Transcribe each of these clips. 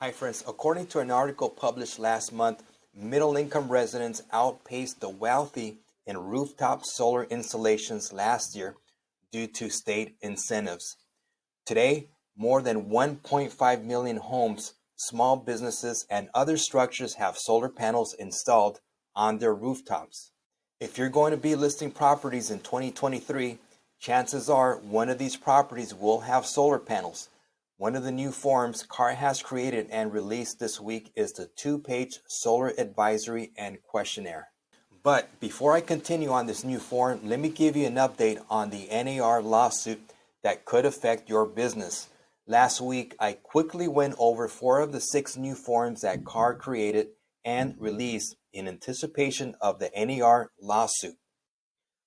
Hi friends, according to an article published last month, middle-income residents outpaced the wealthy in rooftop solar installations last year due to state incentives. Today, more than 1.5 million homes, small businesses, and other structures have solar panels installed on their rooftops. If you're going to be listing properties in 2023, chances are one of these properties will have solar panels. One of the new forms CAR has created and released this week is the 2-page Solar Advisory and Questionnaire. But before I continue on this new form, let me give you an update on the NAR lawsuit that could affect your business. Last week, I quickly went over 4 of the 6 new forms that CAR created and released in anticipation of the NAR lawsuit.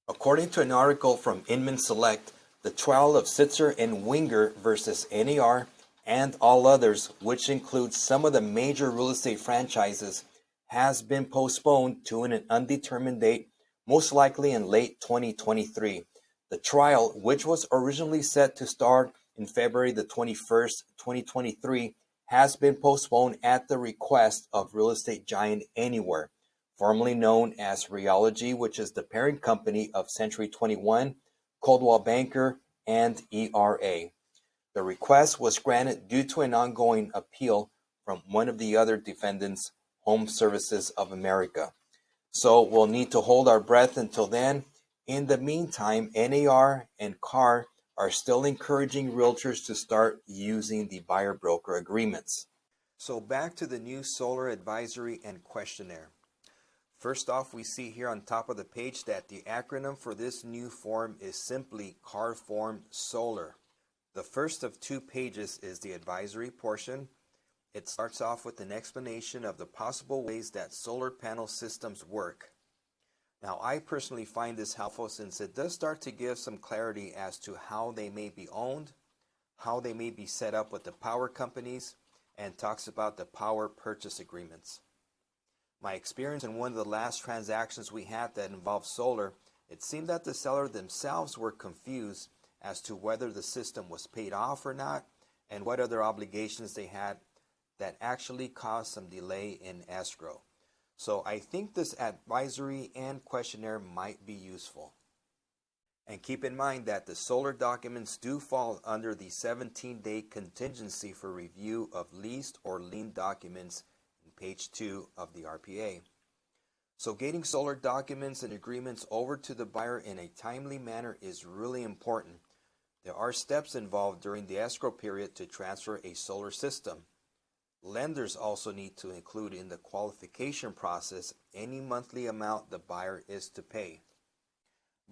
According to an article from Inman Select, the trial of Sitzer and Winger versus NAR and all others, which includes some of the major real estate franchises, has been postponed to an undetermined date, most likely in late 2023. The trial, which was originally set to start in February the 21st, 2023, has been postponed at the request of real estate giant Anywhere, formerly known as Realogy, which is the parent company of Century 21, Coldwell Banker, and ERA. The request was granted due to an ongoing appeal from one of the other defendants, Home Services of America. So we'll need to hold our breath until then. In the meantime, NAR and CAR are still encouraging realtors to start using the buyer-broker agreements. So back to the new Solar Advisory and Questionnaire. First off, we see here on top of the page that the acronym for this new form is simply CAR Form Solar. The first of 2 pages is the advisory portion. It starts off with an explanation of the possible ways that solar panel systems work. Now, I personally find this helpful since it does start to give some clarity as to how they may be owned, how they may be set up with the power companies, and talks about the power purchase agreements. My experience in one of the last transactions we had that involved solar, it seemed that the seller themselves were confused as to whether the system was paid off or not and what other obligations they had that actually caused some delay in escrow. So I think this advisory and questionnaire might be useful. And keep in mind that the solar documents do fall under the 17-day contingency for review of leased or lien documents in page 2 of the RPA. So getting solar documents and agreements over to the buyer in a timely manner is really important. There are steps involved during the escrow period to transfer a solar system. Lenders also need to include in the qualification process any monthly amount the buyer is to pay.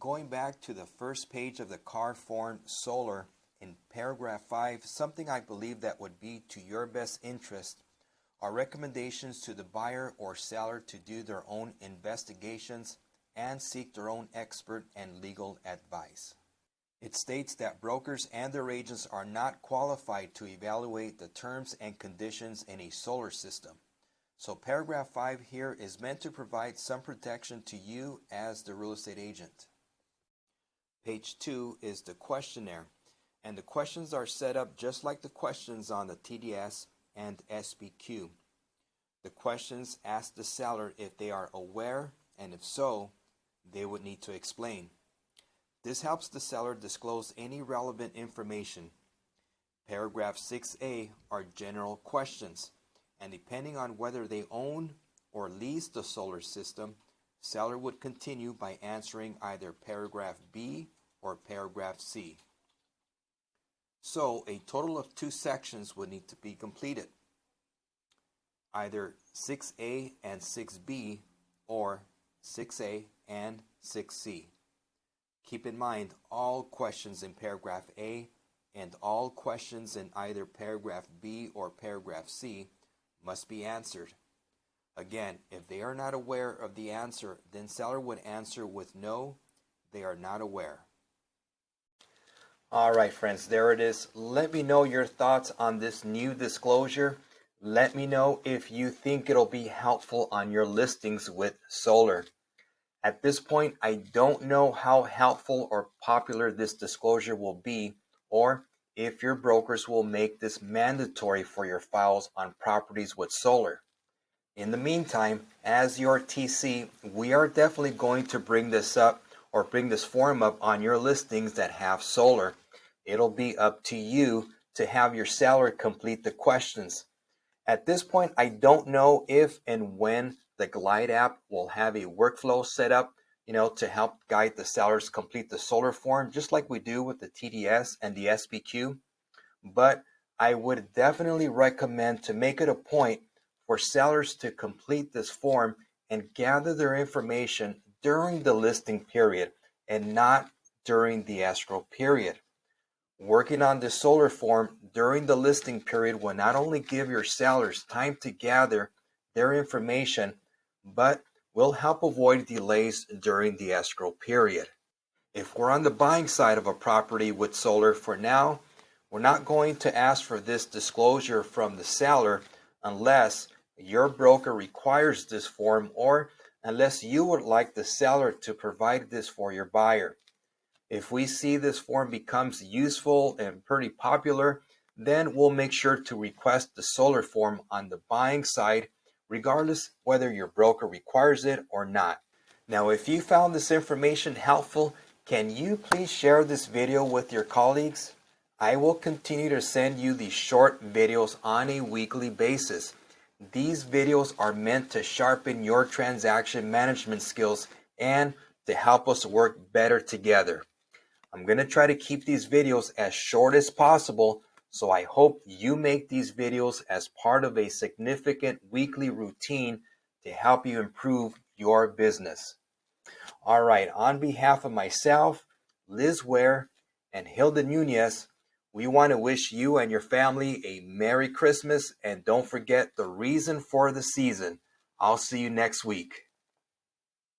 Going back to the first page of the CAR Form Solar, in paragraph 5, something I believe that would be to your best interest are recommendations to the buyer or seller to do their own investigations and seek their own expert and legal advice. It states that brokers and their agents are not qualified to evaluate the terms and conditions in a solar system. So paragraph 5 here is meant to provide some protection to you as the real estate agent. Page 2 is the questionnaire, and the questions are set up just like the questions on the TDS and SBQ. The questions ask the seller if they are aware, and if so, they would need to explain. This helps the seller disclose any relevant information. Paragraph 6A are general questions, and depending on whether they own or lease the solar system, seller would continue by answering either paragraph B or paragraph C. So a total of 2 sections would need to be completed, either 6A and 6B or 6A and 6C. Keep in mind, all questions in paragraph A and all questions in either paragraph B or paragraph C must be answered. Again, if they are not aware of the answer, then seller would answer with no, they are not aware. All right, friends, there it is. Let me know your thoughts on this new disclosure. Let me know if you think it'll be helpful on your listings with solar. At this point, I don't know how helpful or popular this disclosure will be, or if your brokers will make this mandatory for your files on properties with solar. In the meantime, as your TC, we are definitely going to bring this up or bring this form up on your listings that have solar. It'll be up to you to have your seller complete the questions. At this point, I don't know if and when the Glide app will have a workflow set up, to help guide the sellers complete the solar form, just like we do with the TDS and the SPQ. But I would definitely recommend to make it a point for sellers to complete this form and gather their information during the listing period and not during the escrow period. Working on this solar form during the listing period will not only give your sellers time to gather their information, but will help avoid delays during the escrow period. If we're on the buying side of a property with solar for now, we're not going to ask for this disclosure from the seller unless your broker requires this form or unless you would like the seller to provide this for your buyer. If we see this form becomes useful and pretty popular, then we'll make sure to request the solar form on the buying side, regardless whether your broker requires it or not. Now, if you found this information helpful, can you please share this video with your colleagues? I will continue to send you these short videos on a weekly basis. These videos are meant to sharpen your transaction management skills and to help us work better together. I'm going to try to keep these videos as short as possible, so I hope you make these videos as part of a significant weekly routine to help you improve your business. All right, on behalf of myself, Liz Ware, and Hilda Nunez, we want to wish you and your family a Merry Christmas, and don't forget the reason for the season. I'll see you next week.